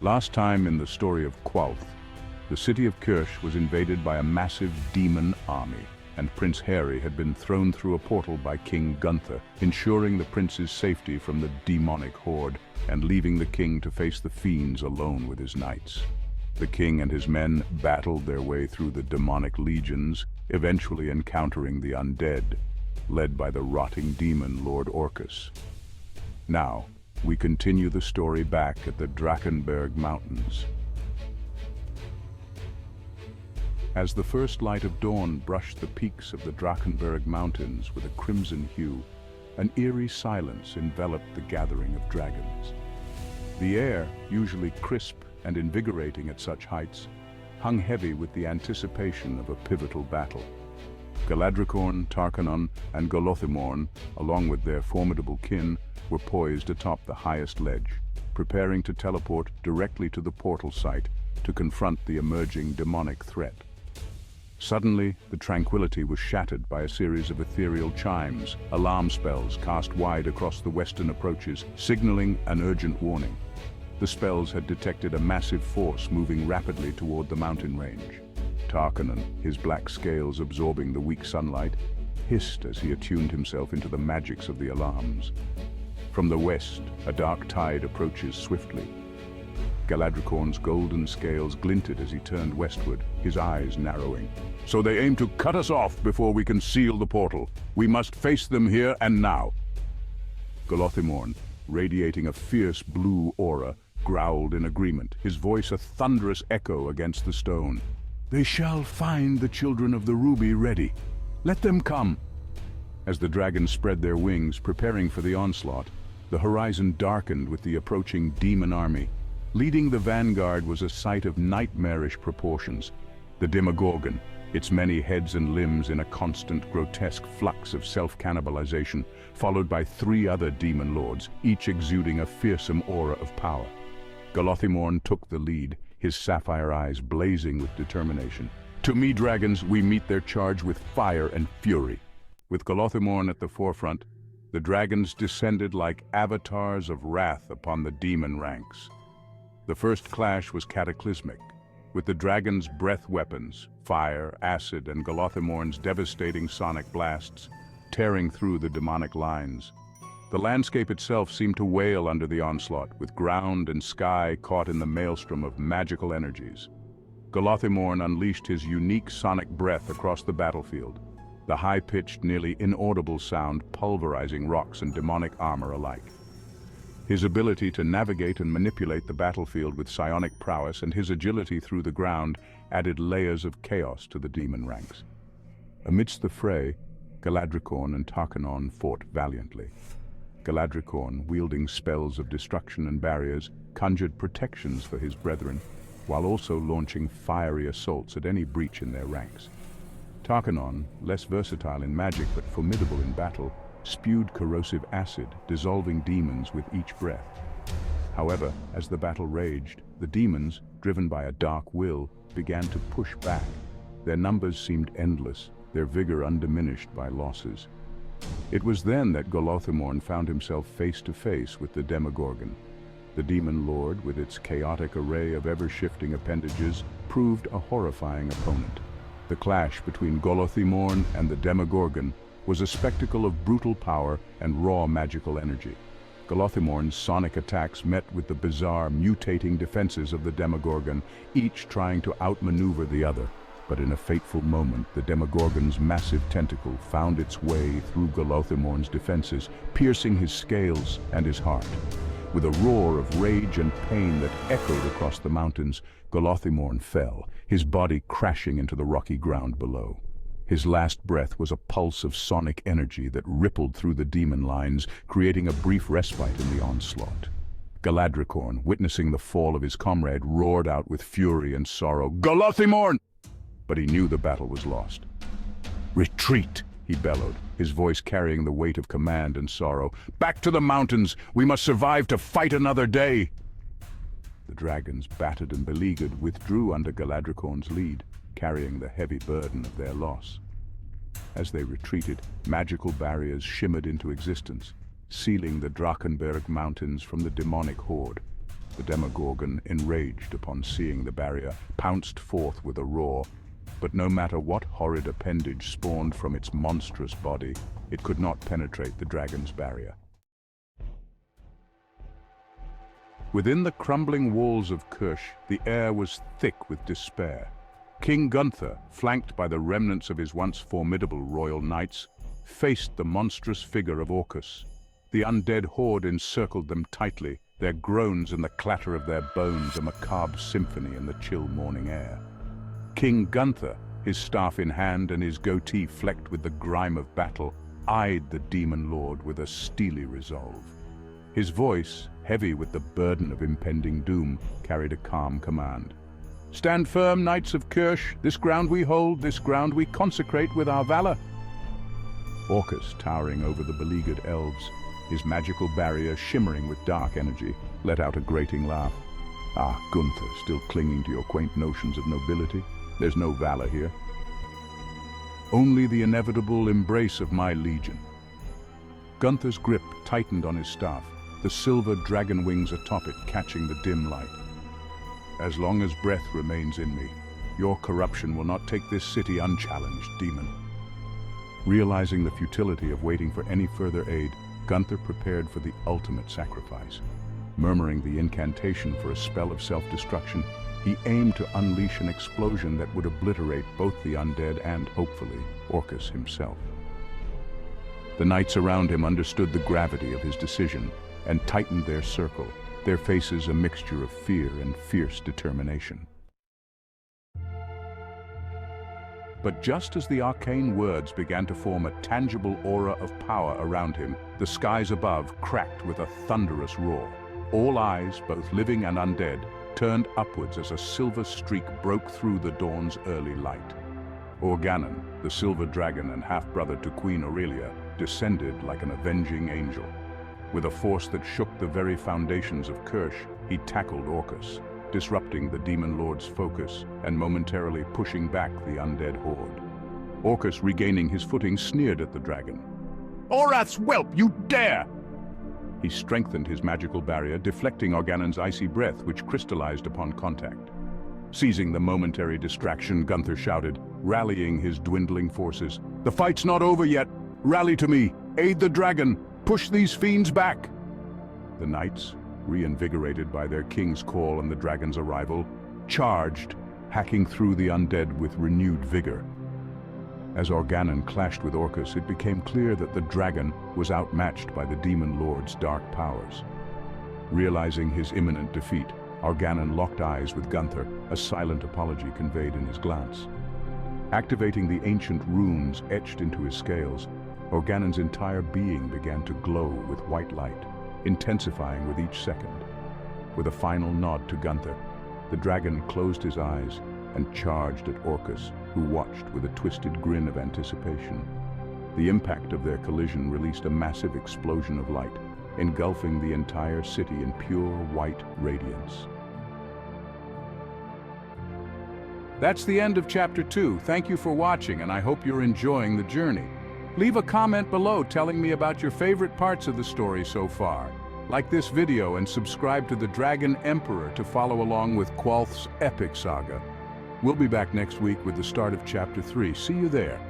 Last time in the story of Qualth, the city of Kirsch was invaded by a massive demon army, and Prince Harry had been thrown through a portal by King Gunther, ensuring the prince's safety from the demonic horde and leaving the king to face the fiends alone with his knights. The king and his men battled their way through the demonic legions, eventually encountering the undead, led by the rotting demon Lord Orcus. Now, we continue the story back at the Drakkenberg Mountains. As the first light of dawn brushed the peaks of the Drakkenberg Mountains with a crimson hue, an eerie silence enveloped the gathering of dragons. The air, usually crisp and invigorating at such heights, hung heavy with the anticipation of a pivotal battle. Galadricorn, Tarkanon, and Golothimorn, along with their formidable kin, were poised atop the highest ledge, preparing to teleport directly to the portal site to confront the emerging demonic threat. Suddenly, the tranquility was shattered by a series of ethereal chimes, alarm spells cast wide across the western approaches, signaling an urgent warning. The spells had detected a massive force moving rapidly toward the mountain range. Tarkanon, his black scales absorbing the weak sunlight, hissed as he attuned himself into the magics of the alarms. From the west, a dark tide approaches swiftly. Galadricorn's golden scales glinted as he turned westward, his eyes narrowing. "So they aim to cut us off before we can seal the portal. We must face them here and now." Golothimorn, radiating a fierce blue aura, growled in agreement, his voice a thunderous echo against the stone. "They shall find the children of the ruby ready. Let them come." As the dragons spread their wings, preparing for the onslaught, the horizon darkened with the approaching demon army. Leading the vanguard was a sight of nightmarish proportions. The Demogorgon, its many heads and limbs in a constant, grotesque flux of self-cannibalization, followed by 3 other demon lords, each exuding a fearsome aura of power. Golothimorn took the lead, his sapphire eyes blazing with determination. "To me, dragons, we meet their charge with fire and fury." With Golothimorn at the forefront, the dragons descended like avatars of wrath upon the demon ranks. The first clash was cataclysmic, with the dragons' breath weapons, fire, acid, and Golothimorn's devastating sonic blasts, tearing through the demonic lines. The landscape itself seemed to wail under the onslaught, with ground and sky caught in the maelstrom of magical energies. Golothimorn unleashed his unique sonic breath across the battlefield, the high-pitched, nearly inaudible sound pulverizing rocks and demonic armor alike. His ability to navigate and manipulate the battlefield with psionic prowess and his agility through the ground added layers of chaos to the demon ranks. Amidst the fray, Galadricorn and Tarkanon fought valiantly. Galadricorn, wielding spells of destruction and barriers, conjured protections for his brethren, while also launching fiery assaults at any breach in their ranks. Tarkanon, less versatile in magic but formidable in battle, spewed corrosive acid, dissolving demons with each breath. However, as the battle raged, the demons, driven by a dark will, began to push back. Their numbers seemed endless, their vigor undiminished by losses. It was then that Golothimorn found himself face to face with the Demogorgon. The demon lord, with its chaotic array of ever-shifting appendages, proved a horrifying opponent. The clash between Golothimorn and the Demogorgon was a spectacle of brutal power and raw magical energy. Golothimorn's sonic attacks met with the bizarre, mutating defenses of the Demogorgon, each trying to outmaneuver the other. But in a fateful moment, the Demogorgon's massive tentacle found its way through Golothimorn's defenses, piercing his scales and his heart. With a roar of rage and pain that echoed across the mountains, Golothimorn fell, his body crashing into the rocky ground below. His last breath was a pulse of sonic energy that rippled through the demon lines, creating a brief respite in the onslaught. Galadricorn, witnessing the fall of his comrade, roared out with fury and sorrow, "Golothimorn!" But he knew the battle was lost. "Retreat!" he bellowed, his voice carrying the weight of command and sorrow. "Back to the mountains! We must survive to fight another day!" The dragons, battered and beleaguered, withdrew under Galadricorn's lead, carrying the heavy burden of their loss. As they retreated, magical barriers shimmered into existence, sealing the Drakkenberg Mountains from the demonic horde. The Demogorgon, enraged upon seeing the barrier, pounced forth with a roar. But no matter what horrid appendage spawned from its monstrous body, it could not penetrate the dragon's barrier. Within the crumbling walls of Kirch, the air was thick with despair. King Gunther, flanked by the remnants of his once formidable royal knights, faced the monstrous figure of Orcus. The undead horde encircled them tightly, their groans and the clatter of their bones a macabre symphony in the chill morning air. King Gunther, his staff in hand and his goatee flecked with the grime of battle, eyed the demon lord with a steely resolve. His voice, heavy with the burden of impending doom, carried a calm command. "Stand firm, knights of Kirch. This ground we hold, this ground we consecrate with our valor." Orcus, towering over the beleaguered elves, his magical barrier shimmering with dark energy, let out a grating laugh. "Ah, Gunther, still clinging to your quaint notions of nobility? There's no valor here. Only the inevitable embrace of my legion." Gunther's grip tightened on his staff, the silver dragon wings atop it catching the dim light. "As long as breath remains in me, your corruption will not take this city unchallenged, demon." Realizing the futility of waiting for any further aid, Gunther prepared for the ultimate sacrifice. Murmuring the incantation for a spell of self-destruction, he aimed to unleash an explosion that would obliterate both the undead and, hopefully, Orcus himself. The knights around him understood the gravity of his decision and tightened their circle, their faces a mixture of fear and fierce determination. But just as the arcane words began to form a tangible aura of power around him, the skies above cracked with a thunderous roar. All eyes, both living and undead, turned upwards as a silver streak broke through the dawn's early light. Organon, the silver dragon and half-brother to Queen Aurelia, descended like an avenging angel. With a force that shook the very foundations of Kirch, he tackled Orcus, disrupting the demon lord's focus and momentarily pushing back the undead horde. Orcus, regaining his footing, sneered at the dragon. "Orath's whelp, you dare!" He strengthened his magical barrier, deflecting Organon's icy breath, which crystallized upon contact. Seizing the momentary distraction, Gunther shouted, rallying his dwindling forces. "The fight's not over yet! Rally to me! Aid the dragon! Push these fiends back!" The knights, reinvigorated by their king's call and the dragon's arrival, charged, hacking through the undead with renewed vigor. As Organon clashed with Orcus, it became clear that the dragon was outmatched by the demon lord's dark powers. Realizing his imminent defeat, Organon locked eyes with Gunther, a silent apology conveyed in his glance. Activating the ancient runes etched into his scales, Organon's entire being began to glow with white light, intensifying with each second. With a final nod to Gunther, the dragon closed his eyes and charged at Orcus, who watched with a twisted grin of anticipation. The impact of their collision released a massive explosion of light, engulfing the entire city in pure white radiance. That's the end of Chapter 2. Thank you for watching, and I hope you're enjoying the journey. Leave a comment below telling me about your favorite parts of the story so far. Like this video and subscribe to the Dragon Emperor to follow along with Qualth's epic saga. We'll be back next week with the start of Chapter 3. See you there.